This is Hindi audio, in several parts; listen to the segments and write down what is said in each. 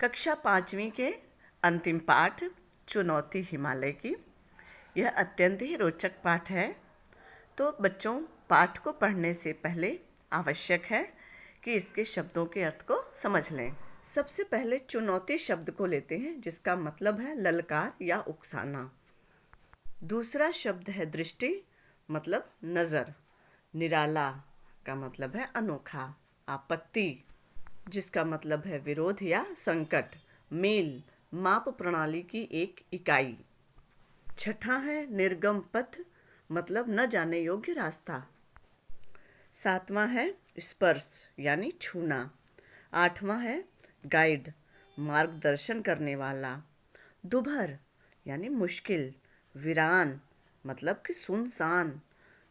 कक्षा 5वीं के अंतिम पाठ चुनौती हिमालय की। यह अत्यंत ही रोचक पाठ है। तो बच्चों, पाठ को पढ़ने से पहले आवश्यक है कि इसके शब्दों के अर्थ को समझ लें। सबसे पहले चुनौती शब्द को लेते हैं, जिसका मतलब है ललकार या उकसाना। दूसरा शब्द है दृष्टि, मतलब नज़र। निराला का मतलब है अनोखा। आपत्ति, जिसका मतलब है विरोध या संकट। मील, माप प्रणाली की एक इकाई। छठा है निर्गम पथ, मतलब न जाने योग्य रास्ता। सातवां है स्पर्श यानी छूना। आठवां है गाइड, मार्गदर्शन करने वाला। दुभर यानी मुश्किल। वीरान मतलब कि सुनसान।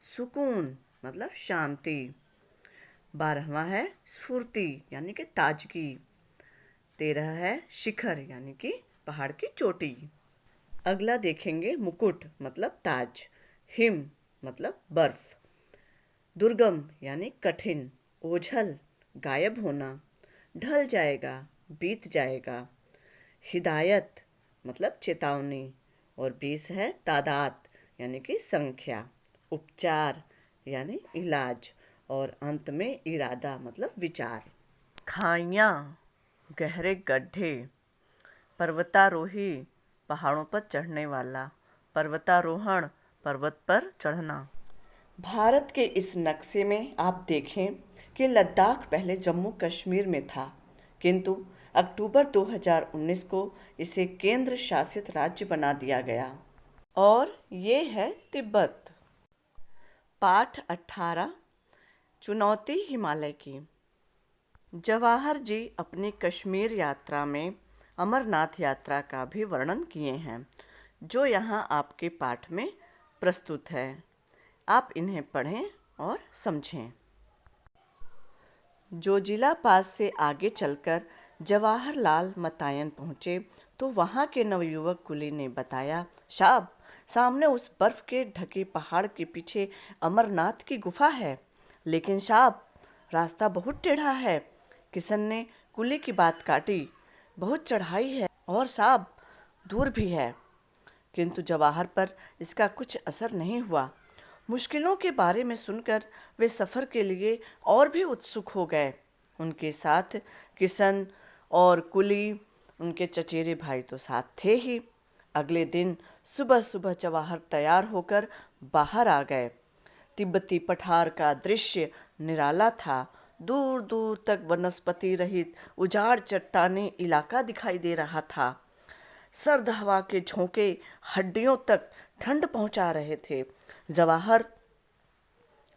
सुकून मतलब शांति। 12वां है स्फूर्ति यानी कि ताजगी। 13 है शिखर यानी कि पहाड़ की चोटी। अगला देखेंगे मुकुट मतलब ताज। हिम मतलब बर्फ। दुर्गम यानी कठिन। ओझल गायब होना। ढल जाएगा, बीत जाएगा। हिदायत मतलब चेतावनी। और 20 है तादाद यानी कि संख्या। उपचार यानी इलाज। और अंत में इरादा मतलब विचार। खाइयाँ, गहरे गड्ढे। पर्वतारोही, पहाड़ों पर चढ़ने वाला। पर्वतारोहण, पर्वत पर चढ़ना। भारत के इस नक्शे में आप देखें कि लद्दाख पहले जम्मू कश्मीर में था, किंतु अक्टूबर 2019 को इसे केंद्र शासित राज्य बना दिया गया। और ये है तिब्बत। पाठ 18 चुनौती हिमालय की। जवाहर जी अपनी कश्मीर यात्रा में अमरनाथ यात्रा का भी वर्णन किए हैं, जो यहाँ आपके पाठ में प्रस्तुत है। आप इन्हें पढ़ें और समझें। जोजिला पास से आगे चलकर जवाहरलाल मतायन पहुँचे तो वहाँ के नवयुवक कुली ने बताया, साहब, सामने उस बर्फ के ढके पहाड़ के पीछे अमरनाथ की गुफा है। लेकिन साहब, रास्ता बहुत टेढ़ा है। किशन ने कुली की बात काटी। बहुत चढ़ाई है और साहब दूर भी है। किंतु जवाहर पर इसका कुछ असर नहीं हुआ। मुश्किलों के बारे में सुनकर वे सफ़र के लिए और भी उत्सुक हो गए। उनके साथ किशन और कुली, उनके चचेरे भाई तो साथ थे ही। अगले दिन सुबह सुबह जवाहर तैयार होकर बाहर आ गए। तिब्बती पठार का दृश्य निराला था। दूर दूर तक वनस्पति रहित उजाड़ चट्टानी इलाका दिखाई दे रहा था। सर्द हवा के झोंके हड्डियों तक ठंड पहुंचा रहे थे। जवाहर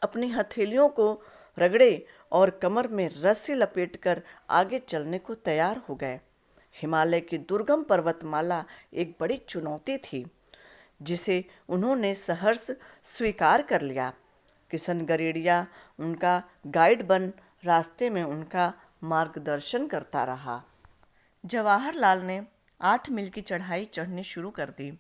अपनी हथेलियों को रगड़े और कमर में रस्सी लपेटकर आगे चलने को तैयार हो गए। हिमालय की दुर्गम पर्वतमाला एक बड़ी चुनौती थी, जिसे उन्होंने सहर्ष स्वीकार कर लिया। किशन गरेड़िया उनका गाइड बन रास्ते में उनका मार्गदर्शन करता रहा। जवाहरलाल ने 8 मील की चढ़ाई चढ़नी शुरू कर दी।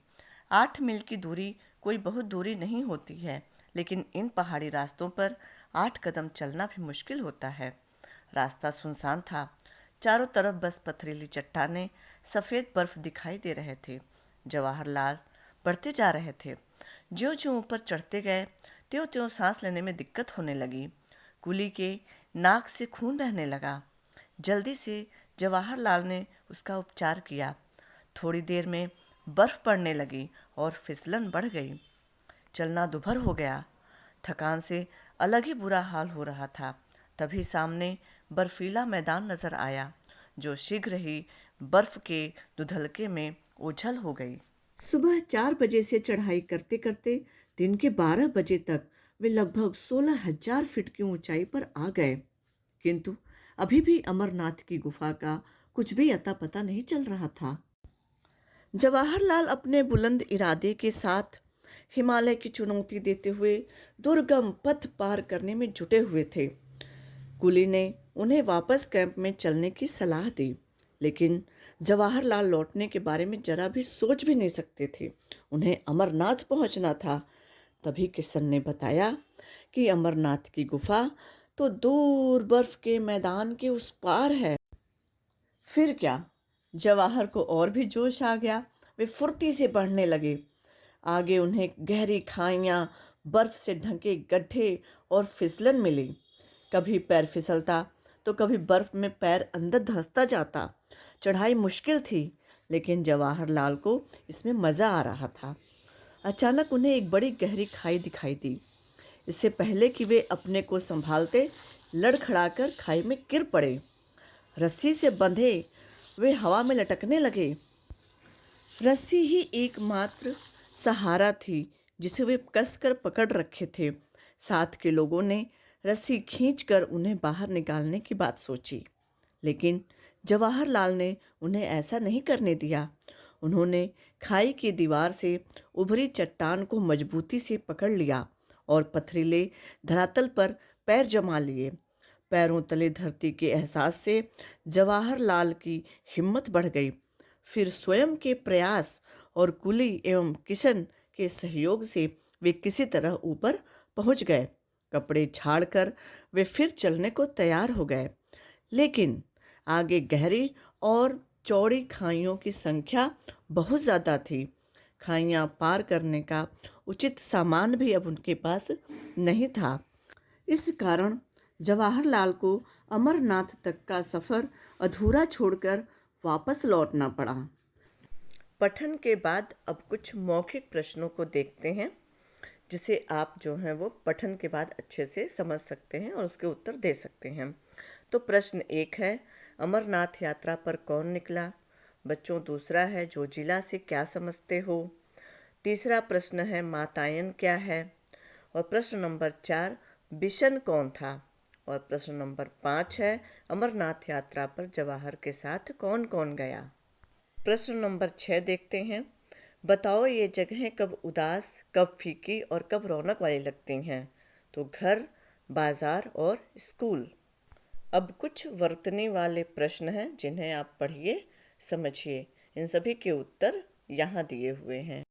8 मील की दूरी कोई बहुत दूरी नहीं होती है, लेकिन इन पहाड़ी रास्तों पर 8 कदम चलना भी मुश्किल होता है। रास्ता सुनसान था। चारों तरफ बस पथरीली चट्टानें, सफ़ेद बर्फ दिखाई दे रहे थे। जवाहरलाल बढ़ते जा रहे थे। ज्यों ज्यों ऊपर चढ़ते गए, त्यों त्यों सांस लेने में दिक्कत होने लगी। कुली के नाक से खून बहने लगा। जल्दी से जवाहरलाल ने उसका उपचार किया। थोड़ी देर में बर्फ पड़ने लगी और फिसलन बढ़ गई। चलना दुभर हो गया। थकान से अलग ही बुरा हाल हो रहा था। तभी सामने बर्फीला मैदान नजर आया, जो शीघ्र ही बर्फ के धुंधलके में ओझल हो गई। सुबह 4 बजे से चढ़ाई करते करते दिन के 12 बजे तक वे लगभग 16,000 फीट की ऊंचाई पर आ गए, किंतु अभी भी अमरनाथ की गुफा का कुछ भी अता पता नहीं चल रहा था। जवाहरलाल अपने बुलंद इरादे के साथ हिमालय की चुनौती देते हुए दुर्गम पथ पार करने में जुटे हुए थे। कुली ने उन्हें वापस कैंप में चलने की सलाह दी, लेकिन जवाहरलाल लौटने के बारे में जरा भी सोच भी नहीं सकते थे। उन्हें अमरनाथ पहुंचना था। तभी किशन ने बताया कि अमरनाथ की गुफा तो दूर बर्फ के मैदान के उस पार है। फिर क्या, जवाहर को और भी जोश आ गया। वे फुर्ती से बढ़ने लगे। आगे उन्हें गहरी खाइयाँ, बर्फ से ढके गड्ढे और फिसलन मिली। कभी पैर फिसलता तो कभी बर्फ में पैर अंदर धंसता जाता। चढ़ाई मुश्किल थी, लेकिन जवाहरलाल को इसमें मज़ा आ रहा था। अचानक उन्हें एक बड़ी गहरी खाई दिखाई दी। इससे पहले कि वे अपने को संभालते, लड़खड़ाकर खाई में गिर पड़े। रस्सी से बंधे वे हवा में लटकने लगे। रस्सी ही एकमात्र सहारा थी जिसे वे कसकर पकड़ रखे थे। साथ के लोगों ने रस्सी खींचकर उन्हें बाहर निकालने की बात सोची, लेकिन जवाहरलाल ने उन्हें ऐसा नहीं करने दिया। उन्होंने खाई की दीवार से उभरी चट्टान को मजबूती से पकड़ लिया और पथरीले धरातल पर पैर जमा लिए। पैरों तले धरती के एहसास से जवाहरलाल की हिम्मत बढ़ गई। फिर स्वयं के प्रयास और कुली एवं किशन के सहयोग से वे किसी तरह ऊपर पहुंच गए। कपड़े झाड़कर वे फिर चलने को तैयार हो गए, लेकिन आगे गहरी और चौड़ी खाइयों की संख्या बहुत ज़्यादा थी। खाइयाँ पार करने का उचित सामान भी अब उनके पास नहीं था। इस कारण जवाहरलाल को अमरनाथ तक का सफ़र अधूरा छोड़कर वापस लौटना पड़ा। पठन के बाद अब कुछ मौखिक प्रश्नों को देखते हैं, जिसे आप जो हैं वो पठन के बाद अच्छे से समझ सकते हैं और उसके उत्तर दे सकते हैं। तो प्रश्न 1 है, अमरनाथ यात्रा पर कौन निकला? बच्चों, दूसरा है, जोजिला से क्या समझते हो? तीसरा प्रश्न है, मातायन क्या है? और प्रश्न नंबर 4, बिशन कौन था? और प्रश्न नंबर 5 है, अमरनाथ यात्रा पर जवाहर के साथ कौन कौन गया? प्रश्न नंबर 6 देखते हैं। बताओ ये जगहें कब उदास, कब फीकी और कब रौनक वाली लगती हैं? तो घर, बाजार और स्कूल। अब कुछ वर्तनी वाले प्रश्न हैं जिन्हें आप पढ़िए, समझिए। इन सभी के उत्तर यहाँ दिए हुए हैं।